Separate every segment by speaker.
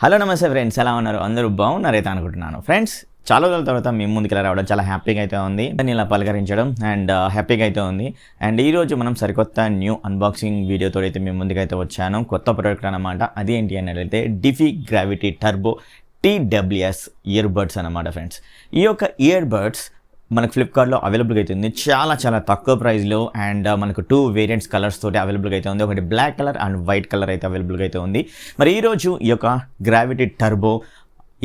Speaker 1: Hello నమస్తే friends, ఎలా ఉన్నారు? అందరూ బాగున్నారైతే అనుకుంటున్నాను. ఫ్రెండ్స్, చాలా రోజుల తర్వాత మేము ముందుకు రావడం చాలా హ్యాపీగా అయితే ఉంది. దాన్ని ఇలా పలకరించడం అండ్ హ్యాపీగా అయితే ఉంది. అండ్ ఈరోజు మనం సరికొత్త న్యూ అన్బాక్సింగ్ వీడియోతో అయితే మేము ముందుకైతే వచ్చాను. కొత్త ప్రోడక్ట్ అనమాట. అది ఏంటి అన్నట్లయితే డిఫీ గ్రావిటీ టర్బో TWS ఇయర్బడ్స్ అనమాట. ఫ్రెండ్స్, ఈ యొక్క ఇయర్బడ్స్ మనకు ఫ్లిప్కార్ట్లో అవైలబుల్గా అయితే ఉంది. చాలా తక్కువ ప్రైస్లో అండ్ మనకు 2 వేరియంట్స్ కలర్స్ తోటి అవైలబుల్గా అయితే ఉంది. ఒకటి black colour and white colour అయితే అవైలబుల్గా అయితే ఉంది. మరి ఈరోజు ఈ యొక్క గ్రావిటీ టర్బో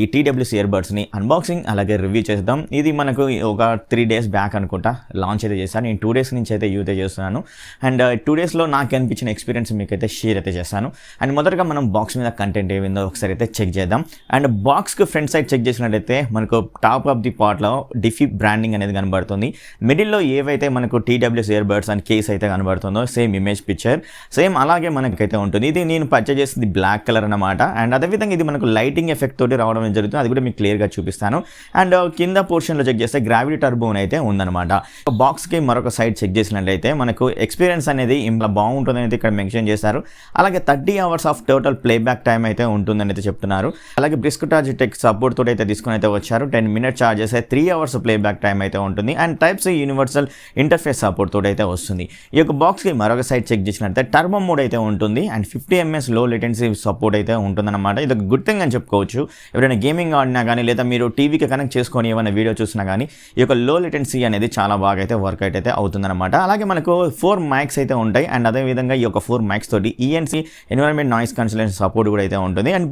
Speaker 1: ఈ TWS ఇయర్బడ్స్ని అన్బాక్సింగ్ అలాగే రివ్యూ చేద్దాం. ఇది మనకు ఒక 3 days బ్యాక్ అనుకుంటా లాంచ్ అయితే చేశాను. నేను 2 days నుంచి అయితే యూజ్ చేస్తున్నాను. అండ్ 2 daysలో నాకు అనిపించిన ఎక్స్పీరియన్స్ మీకైతే షేర్ అయితే చేస్తాను. అండ్ మొదటగా మనం బాక్స్ మీద కంటెంట్ ఏమిందో ఒకసారి అయితే చెక్ చేద్దాం. అండ్ బాక్స్కి ఫ్రంట్ సైడ్ చెక్ చేసినట్టయితే మనకు టాప్ ఆఫ్ ది పార్ట్లో డిఫీ బ్రాండింగ్ అనేది కనబడుతుంది. మిడిల్లో ఏవైతే మనకు TWS ఇయర్బడ్స్ అండ్ కేస్ అయితే కనబడుతుందో సేమ్ ఇమేజ్ పిక్చర్ సేమ్ అలాగే మనకైతే ఉంటుంది. ఇది నేను పర్చేజ్ చేసింది బ్లాక్ కలర్ అనమాట. అండ్ అదేవిధంగా ఇది మనకు లైటింగ్ ఎఫెక్ట్ తోటి రావడం జరుగుతుంది. అది కూడా మీకు క్లియర్గా చూపిస్తాను. అండ్ కింద పోర్షన్లో చెక్ చేస్తే గ్రావిటీ టర్బోన్ అయితే ఉందన్నమాట. బాక్స్కి మరొక సైడ్ చెక్ చేసినట్లయితే మనకు ఎక్స్పీరియన్స్ అనేది ఇంట్లో బాగుంటుందని అయితే ఇక్కడ మెన్షన్ చేశారు. అలాగే 30 hours of total playback time అయితే ఉంటుందని అయితే చెప్తున్నారు. అలాగే బ్రిస్క్ టార్జ్ టెక్ సపోర్ట్ తోటి అయితే తీసుకుని అయితే వచ్చారు. 10 minute charges 3 hours playback time అయితే ఉంటుంది. And types universal interface support తోటి అయితే వస్తుంది. ఈ యొక్క బాక్స్కి మరొక సైడ్ చెక్ చేసినట్లయితే టర్బో మోడ్ అయితే ఉంటుంది. అండ్ 50 ms లో లేటెన్సీ సపోర్ట్ అయితే ఉంటుందన్నమాట. ఇది ఒక గుడ్ థింగ్ అని చెప్పుకోవచ్చు. ఎవరైనా గేమింగ్ ఆడినా కానీ లేదా మీరు టీవీకి కనెక్ట్ చేసుకొని ఏమైనా వీడియో చూసినా కానీ ఈ యొక్క లో లేటెన్సీ అనేది చాలా బాగా అయితే వర్కౌట్ అయితే అవుతుందన్నమాట. అలాగే మనకు 4 mics అయితే ఉంటాయి. అండ్ అదేవిధంగా ఈ యొక్క 4 mics తోటి ENC environment noise cancellation support కూడా అయితే ఉంటుంది. అండ్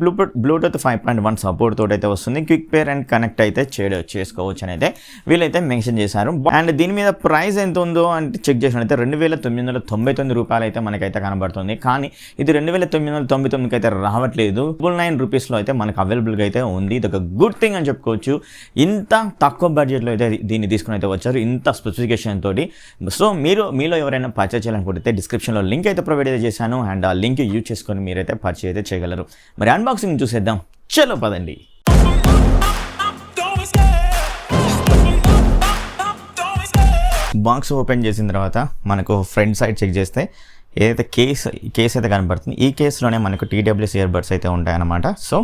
Speaker 1: బ్లూటూత్ 5.1 సపోర్ట్ తోటి అయితే వస్తుంది. క్విక్ పేర్ అండ్ కనెక్ట్ అయితే చేసుకోవచ్చు అని అయితే వీళ్ళైతే మెన్షన్ చేశారు. అండ్ దీని మీద ప్రైస్ ఎంత ఉందో అంటే చెక్ చేసినట్లయితే 2,999 రూపాయలు అయితే మనకైతే కనబడుతుంది. కానీ ఇది 2,999కి అయితే రావట్లేదు. 999 రూపీస్లో అయితే మనకు అవైలబుల్గా అయితే ఉంది. ఇది ఒక గుడ్ థింగ్ అని చెప్పుకోవచ్చు. ఇంత తక్కువ బడ్జెట్లో అయితే దీన్ని తీసుకుని అయితే వచ్చారు, ఇంత స్పెసిఫికేషన్ తోటి. సో మీలో ఎవరైనా పర్చేజ్ చేయాలనుకుంటే డిస్క్రిప్షన్లో లింక్ అయితే ప్రొవైడ్ అయితే చేశాను. అండ్ ఆ లింక్ యూజ్ చేసుకొని మీరైతే పర్చేజ్ అయితే చేయగలరు. మరి అన్బాక్సింగ్ చూసేద్దాం, చలో పదండి. బాక్స్ ఓపెన్ చేసిన తర్వాత మనకు ఫ్రంట్ సైడ్ చెక్ చేస్తే ఏదైతే కేస్ అయితే కనబడుతుంది, ఈ కేసులోనే మనకు TWS ఇయర్బడ్స్ అయితే ఉంటాయన్నమాట. సో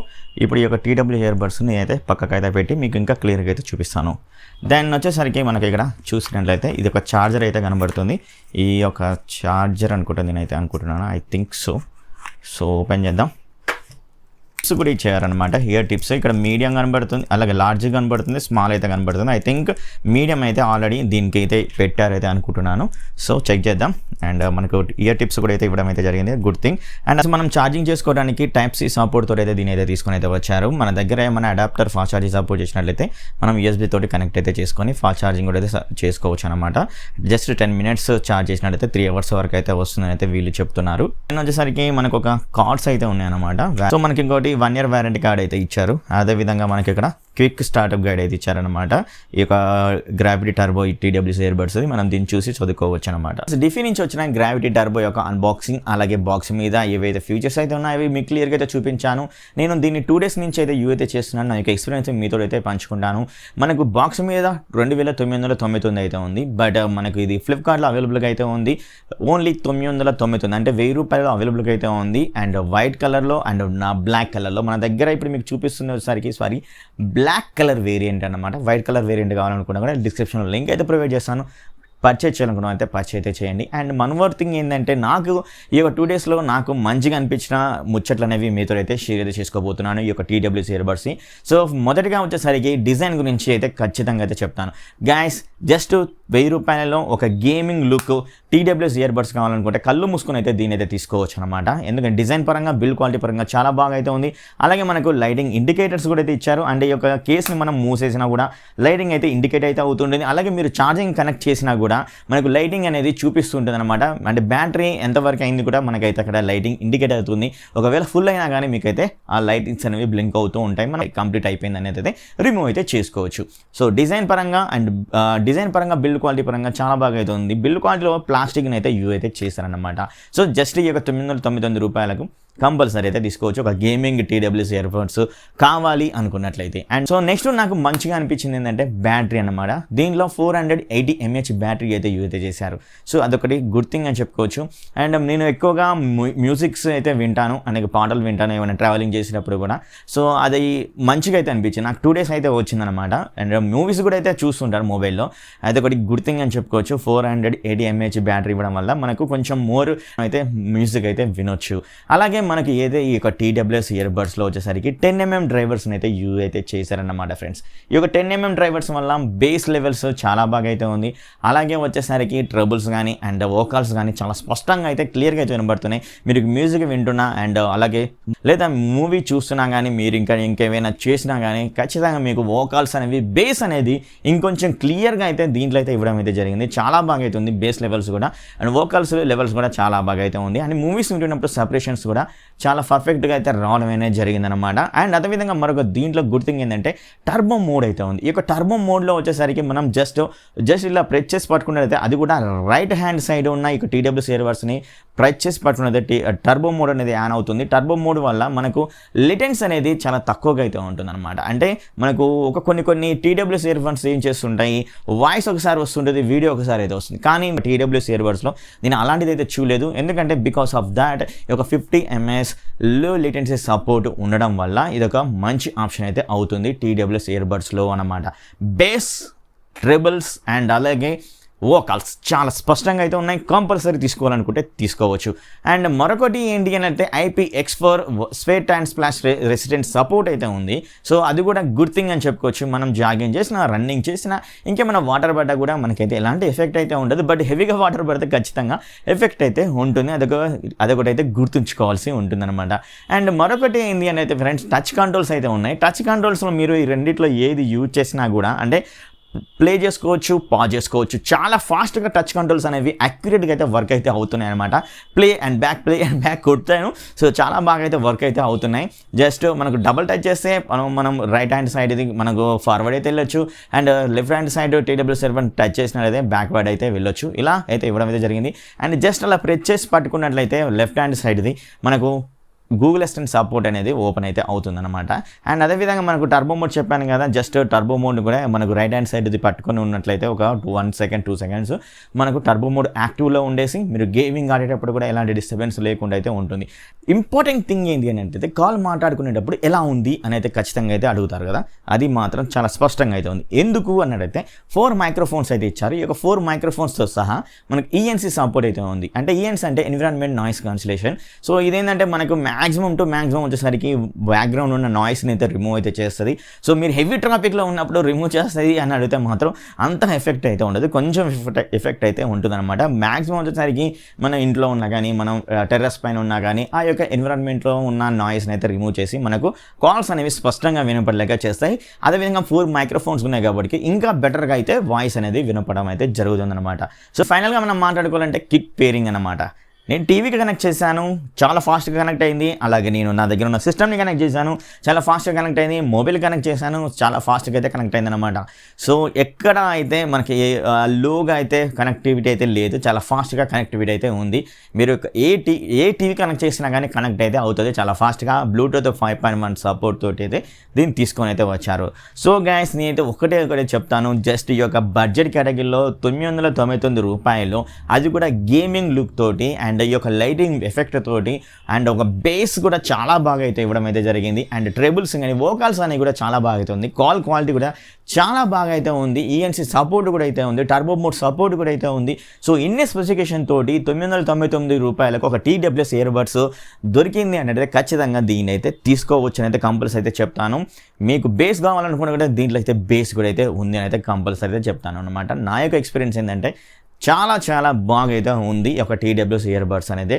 Speaker 1: ఇప్పుడు ఈ యొక్క TWS ఇయర్బడ్స్ని అయితే పక్కకైతే పెట్టి మీకు ఇంకా క్లియర్గా అయితే చూపిస్తాను. దాన్ని వచ్చేసరికి మనకి ఇక్కడ చూసినట్లయితే ఇది ఒక ఛార్జర్ అయితే కనబడుతుంది. ఈ యొక్క ఛార్జర్ అనుకుంటుంది, నేనైతే అనుకుంటున్నాను, ఐ థింక్ సో ఓపెన్ చేద్దాం. టిప్స్ కూడా ఇచ్చారనమాట. ఇయర్ టిప్స్ ఇక్కడ మీడియం కనబడుతుంది, అలాగే లార్జ్ కనబడుతుంది, స్మాల్ అయితే కనబడుతుంది. ఐ థింక్ మీడియం అయితే ఆల్రెడీ దీనికి అయితే పెట్టారైతే అనుకుంటున్నాను. సో చెక్ చేద్దాం. అండ్ మనకు ఇయర్ టిప్స్ కూడా అయితే ఇవ్వడం అయితే జరిగింది, గుడ్ థింగ్. అండ్ అసలు మనం ఛార్జింగ్ చేసుకోవడానికి Type-C సపోర్ట్ తోటి అయితే దీని అయితే తీసుకొని అయితే వచ్చారు. మన దగ్గర ఏమైనా అడాప్టర్ ఫాస్ట్ ఛార్జింగ్ సపోర్ట్ చేసినట్లయితే మనం USB తోటి కనెక్ట్ అయితే చేసుకొని ఫాస్ట్ ఛార్జింగ్ కూడా అయితే చేసుకోవచ్చు అనమాట. జస్ట్ 10 minutes ఛార్జ్ చేసినట్లయితే 3 hours వరకు అయితే వస్తుందని అయితే వీళ్ళు చెప్తున్నారు. అండ్ వచ్చేసరికి మనకు ఒక కార్డ్స్ అయితే ఉన్నాయన్నమాట. సో మనకి ఇంకోటి 1 year వారంటీ కార్డ్ అయితే ఇచ్చారు. అదేవిధంగా మనకి ఇక్కడ క్విక్ స్టార్ట్అప్ గైడ్ అయితే ఇచ్చారనమాట. ఈ యొక్క గ్రావిటీ టర్బో TWS ఇయర్బడ్స్ మనం దీన్ని చూసి చదువుకోవచ్చు అనమాట. డిఫీ నుంచి వచ్చిన గ్రావిటీ టర్బో యొక్క అన్బాక్సింగ్ అలాగే బాక్స్ మీద ఏవైతే ఫీచర్స్ అయితే ఉన్నాయో అవి మీకు క్లియర్గా అయితే చూపించాను. నేను దీన్ని 2 days నుంచి అయితే అయితే చేస్తున్నాను. నా యొక్క ఎక్స్పీరియన్స్ మీతో అయితే పంచుకుంటాను. మనకు బాక్స్ మీద 2,999 అయితే ఉంది. బట్ మనకు ఇది ఫ్లిప్కార్ట్లో అవైలబుల్గా అయితే ఉంది. ఓన్లీ 999 అంటే 1,000 రూపాయలు అవైలబుల్గా అయితే ఉంది. అండ్ వైట్ కలర్లో అండ్ నా బ్లాక్ కలర్లో మన దగ్గర ఇప్పుడు మీకు చూపిస్తున్నసరికి బ్లాక్ కలర్ వేరియంట్ అనమాట. వైట్ కలర్ వేరియంట్ కావాలనుకున్నా కూడా డిస్క్రిప్షన్లో లింక్ అయితే ప్రొవైడ్ చేస్తాను. పర్చేజ్ చేయాలనుకున్నాం అయితే పర్చేజ్ అయితే చేయండి. అండ్ వన్ మోర్ థింగ్ ఏంటంటే నాకు ఈ యొక్క 2 daysలో నాకు మంచిగా అనిపించిన ముచ్చట్లు అనేవి మీతో అయితే షేర్ అయితే చేసుకోబోతున్నాను ఈ యొక్క TWS ఇయర్బడ్స్ని. సో మొదటిగా వచ్చేసరికి డిజైన్ గురించి అయితే ఖచ్చితంగా అయితే చెప్తాను. గైస్, జస్ట్ 1,000 రూపాయలలో ఒక గేమింగ్ లుక్ TWS ఇయర్బడ్స్ కావాలనుకుంటే కళ్ళు మూసుకొని అయితే దీని అయితే తీసుకోవచ్చు అనమాట. ఎందుకంటే డిజైన్ పరంగా బిల్డ్ క్వాలిటీ పరంగా చాలా బాగా అయితే ఉంది. అలాగే మనకు లైటింగ్ ఇండికేటర్స్ కూడా అయితే ఇచ్చారు. అండ్ ఈ యొక్క కేస్ని మనం మూసేసినా కూడా లైటింగ్ అయితే ఇండికేట్ అయితే అవుతుంటుంది. అలాగే మీరు ఛార్జింగ్ కనెక్ట్ చేసినా కూడా మనకు లైటింగ్ అనేది చూపిస్తుంటుంది అనమాట. అంటే బ్యాటరీ ఎంతవరకు అయింది కూడా మనకైతే అక్కడ లైటింగ్ ఇండికేట్ అవుతుంది. ఒకవేళ ఫుల్ అయినా కానీ మీకైతే ఆ లైటింగ్స్ అనేవి బ్లింక్ అవుతూ ఉంటాయి. మనకి కంప్లీట్ అయిపోయింది అనేది అయితే రిమూవ్ అయితే చేసుకోవచ్చు. సో డిజైన్ పరంగా బిల్డ్ క్వాలిటీ పరంగా చాలా బాగా అయితే ఉంది. బిల్డ్ క్వాలిటీలో ప్లాస్టిక్ని అయితే యూజ్ అయితే చేశారనమాట. సో జస్ట్ ఈ యొక్క 999 రూపాయలకు కంపల్సరీ అయితే తీసుకోవచ్చు ఒక గేమింగ్ TWS ఇయర్ఫోన్స్ కావాలి అనుకున్నట్లయితే. అండ్ సో నెక్స్ట్ నాకు మంచిగా అనిపించింది ఏంటంటే బ్యాటరీ అన్నమాట. దీంట్లో 480 mAh బ్యాటరీ అయితే యూజ్ అయితే చేశారు. సో అదొకటి గుడ్ థింగ్ అని చెప్పుకోవచ్చు. అండ్ నేను ఎక్కువగా మ్యూజిక్స్ అయితే వింటాను, అనేక పాటలు వింటాను ఏమైనా ట్రావెలింగ్ చేసినప్పుడు కూడా. సో అది మంచిగా అయితే అనిపించింది నాకు. 2 days అయితే వచ్చిందనమాట. అండ్ మూవీస్ కూడా అయితే చూస్తుంటారు మొబైల్లో. అదొకటి గుడ్ థింగ్ అని చెప్పుకోవచ్చు. 480 mAh బ్యాటరీ ఇవ్వడం వల్ల మనకు కొంచెం మోర్ అయితే మ్యూజిక్ అయితే వినొచ్చు. అలాగే మనకి ఏదే ఈ యొక్క TWS ఇయర్బడ్స్లో వచ్చేసరికి 10mm డ్రైవర్స్ని అయితే యూజ్ అయితే చేశారన్నమాట ఫ్రెండ్స్. ఈ యొక్క 10mm డ్రైవర్స్ వల్ల బేస్ లెవెల్స్ చాలా బాగా అయితే ఉంది. అలాగే వచ్చేసరికి ట్రబుల్స్ కానీ అండ్ వోకల్స్ కానీ చాలా స్పష్టంగా అయితే క్లియర్గా అయితే వినబడుతున్నాయి. మీరు మ్యూజిక్ వింటున్నా అండ్ అలాగే లేదా మూవీ చూస్తున్నా కానీ మీరు ఇంకేమైనా చేసినా కానీ ఖచ్చితంగా మీకు వోకల్స్ అనేవి బేస్ అనేది ఇంకొంచెం క్లియర్గా అయితే దీంట్లో అయితే ఇవ్వడం అయితే జరిగింది. చాలా బాగా అయితే ఉంది బేస్ లెవెల్స్ కూడా అండ్ వోకల్స్ లెవెల్స్ కూడా చాలా బాగా అయితే ఉంది. అండ్ మూవీస్ వింటున్నప్పుడు సెపరేషన్స్ కూడా చాలా పర్ఫెక్ట్గా అయితే రావడం అనేది జరిగిందనమాట. అండ్ అదేవిధంగా మరొక దీంట్లో గుడ్ థింగ్ ఏంటంటే టర్బో మోడ్ అయితే ఉంది. ఈ యొక్క టర్బో మోడ్లో వచ్చేసరికి మనం జస్ట్ ఇలా ప్రెస్ చేసి పట్టుకున్నట్లయితే అది కూడా రైట్ హ్యాండ్ సైడ్ ఉన్న ఈ TWS ఇయర్బడ్స్ని ప్రెస్ చేసి పట్టుకున్నట్లయితే టర్బో మోడ్ అనేది ఆన్ అవుతుంది. టర్బో మోడ్ వల్ల మనకు లేటెన్స్ అనేది చాలా తక్కువగా అయితే ఉంటుంది అనమాట. అంటే మనకు ఒక కొన్ని TWS ఇయర్ఫోన్స్ ఏం చేస్తుంటాయి, వాయిస్ ఒకసారి వస్తుంటుంది, వీడియో ఒకసారి అయితే వస్తుంది. కానీ TWS ఇయర్బడ్స్లో నేను అలాంటిది అయితే చూడలేదు. ఎందుకంటే బికాస్ ఆఫ్ దాట్ ఒక 50 ms లో లేటెన్సీ సపోర్ట్ ఉండడం వల్ల ఇదొక మంచి ఆప్షన్ అయితే అవుతుంది TWS ఇయర్బడ్స్లో అన్నమాట. బేస్, ట్రిబుల్స్ అండ్ అలాగే వోకల్స్ చాలా స్పష్టంగా అయితే ఉన్నాయి. కంపల్సరీ తీసుకోవాలనుకుంటే తీసుకోవచ్చు. అండ్ మరొకటి ఏంటి అని అంటే IPX4 sweat and splash resistant support అయితే ఉంది. సో అది కూడా గుడ్ థింగ్ అని చెప్పుకోవచ్చు. మనం జాగింగ్ చేసినా, రన్నింగ్ చేసినా, ఇంకేమైనా వాటర్ పడ్డా కూడా మనకైతే ఎలాంటి ఎఫెక్ట్ అయితే ఉండదు. బట్ హెవీగా వాటర్ పడితే ఖచ్చితంగా ఎఫెక్ట్ అయితే ఉంటుంది. అదొకటి అయితే గుర్తుంచుకోవాల్సి ఉంటుందన్నమాట. అండ్ మరొకటి ఏంటి అని అయితే ఫ్రెండ్స్ టచ్ కంట్రోల్స్ అయితే ఉన్నాయి. టచ్ కంట్రోల్స్లో మీరు ఈ రెండిట్లో ఏది యూజ్ చేసినా కూడా అంటే ప్లే చేసుకోవచ్చు, పాజ్ చేసుకోవచ్చు. చాలా ఫాస్ట్గా టచ్ కంట్రోల్స్ అనేవి అక్యురేట్గా అయితే వర్క్ అయితే అవుతున్నాయి అనమాట. ప్లే అండ్ బ్యాక్ కొడతాను. సో చాలా బాగా అయితే వర్క్ అయితే అవుతున్నాయి. జస్ట్ మనకు డబుల్ టచ్ చేస్తే మనం రైట్ హ్యాండ్ సైడ్ ఇది మనకు ఫార్వర్డ్ అయితే వెళ్ళొచ్చు. And left hand side TWS earphone touch చేసినట్లయితే బ్యాక్వర్డ్ అయితే వెళ్ళొచ్చు. ఇలా అయితే ఇవ్వడం అయితే జరిగింది. అండ్ జస్ట్ అలా ప్రెస్ చేసి పట్టుకున్నట్లయితే లెఫ్ట్ హ్యాండ్ సైడ్ది మనకు గూగుల్ అసిస్టెంట్ సపోర్ట్ అనేది ఓపెన్ అయితే అవుతుందన్నమాట. అండ్ అదేవిధంగా మనకు టర్బో మోడ్ చెప్పాను కదా, జస్ట్ టర్బో మోడ్ కూడా మనకు రైట్ హ్యాండ్ సైడ్ ఇది పట్టుకొని ఉన్నట్లయితే ఒక 2 seconds మనకు టర్బో మోడ్ యాక్టివ్లో ఉండేసి మీరు గేమింగ్ ఆడేటప్పుడు కూడా ఎలాంటి డిస్టర్బెన్స్ లేకుండా అయితే ఉంటుంది. ఇంపార్టెంట్ థింగ్ ఏంటి అని అంటే కాల్ మాట్లాడుకునేటప్పుడు ఎలా ఉంది అని అయితే ఖచ్చితంగా అయితే అడుగుతారు కదా, అది మాత్రం చాలా స్పష్టంగా అయితే ఉంది. ఎందుకు అన్నట్టయితే 4 మైక్రోఫోన్స్ అయితే ఇచ్చారు. ఈ యొక్క 4 మైక్రోఫోన్స్తో సహా మనకు ENC సపోర్ట్ అయితే ఉంది. అంటే ENC అంటే ఎన్విరాన్మెంట్ నాయిస్ క్యాన్సిలేషన్. సో ఇదేంటంటే మనకు మ్యాక్సిమం వచ్చేసరికి బ్యాక్గ్రౌండ్ ఉన్న నాయిస్ని అయితే రిమూవ్ అయితే చేస్తుంది. సో మీరు హెవీ ట్రాఫిక్లో ఉన్నప్పుడు రిమూవ్ చేస్తుంది అని అడిగితే మాత్రం అంత ఎఫెక్ట్ అయితే ఉండదు, కొంచెం ఎఫెక్ట్ అయితే ఉంటుందన్నమాట. మ్యాక్సిమం వచ్చేసరికి మన ఇంట్లో ఉన్నా కానీ, మనం టెర్రస్ పైన ఉన్నా కానీ ఆ యొక్క ఎన్విరాన్మెంట్లో ఉన్న నాయిస్ని అయితే రిమూవ్ చేసి మనకు కాల్స్ అనేవి స్పష్టంగా వినపడలేక చేస్తాయి. అదేవిధంగా 4 మైక్రోఫోన్స్ ఉన్నాయి కాబట్టి ఇంకా బెటర్గా అయితే వాయిస్ అనేది వినపడడం అయితే జరుగుతుందన్నమాట. సో ఫైనల్గా మనం మాట్లాడుకోవాలంటే కిక్ పేరింగ్ అన్నమాట. నేను టీవీకి కనెక్ట్ చేశాను, చాలా ఫాస్ట్గా కనెక్ట్ అయింది. అలాగే నేను నా దగ్గర ఉన్న సిస్టమ్ని కనెక్ట్ చేశాను, చాలా ఫాస్ట్గా కనెక్ట్ అయింది. మొబైల్ కనెక్ట్ చేశాను, చాలా ఫాస్ట్గా అయితే కనెక్ట్ అయింది అనమాట. సో ఎక్కడ అయితే మనకి లోగా అయితే కనెక్టివిటీ అయితే లేదు, చాలా ఫాస్ట్గా కనెక్టివిటీ అయితే ఉంది. మీరు ఏ టీవీ కనెక్ట్ చేసినా కానీ కనెక్ట్ అయితే అవుతుంది చాలా ఫాస్ట్గా. బ్లూటూత్ 5.1 సపోర్ట్ తోటి అయితే దీన్ని తీసుకొని అయితే వచ్చారు. సో గైస్ నేనైతే ఒకటే చెప్తాను, జస్ట్ ఈ యొక్క బడ్జెట్ కేటగిరీలో $999, అది కూడా గేమింగ్ లుక్ తోటి అండ్ ఈ యొక్క లైటింగ్ ఎఫెక్ట్ తోటి అండ్ ఒక బేస్ కూడా చాలా బాగా అయితే ఇవ్వడం అయితే జరిగింది. అండ్ ట్రేబుల్స్ కానీ వోకల్స్ అనేవి కూడా చాలా బాగా అయితే ఉంది. కాల్ క్వాలిటీ కూడా చాలా బాగా అయితే ఉంది. ENC సపోర్ట్ కూడా అయితే ఉంది, టర్బో మోడ్ సపోర్ట్ కూడా అయితే ఉంది. సో ఇన్ని స్పెసిఫికేషన్ తోటి $999 ఒక TWS ఇయర్బడ్స్ దొరికింది అంటే ఖచ్చితంగా దీన్ని అయితే తీసుకోవచ్చు అని అయితే కంపల్సరీ అయితే చెప్తాను. మీకు బేస్ కావాలనుకున్నా కూడా దీంట్లో అయితే బేస్ కూడా అయితే ఉంది అని అయితే కంపల్సరీ అయితే చెప్తాను అనమాట. నా యొక్క ఎక్స్పీరియన్స్ ఏంటంటే చాలా బాగా అయితే ఉంది ఒక TWS ఇయర్బడ్స్ అనేది.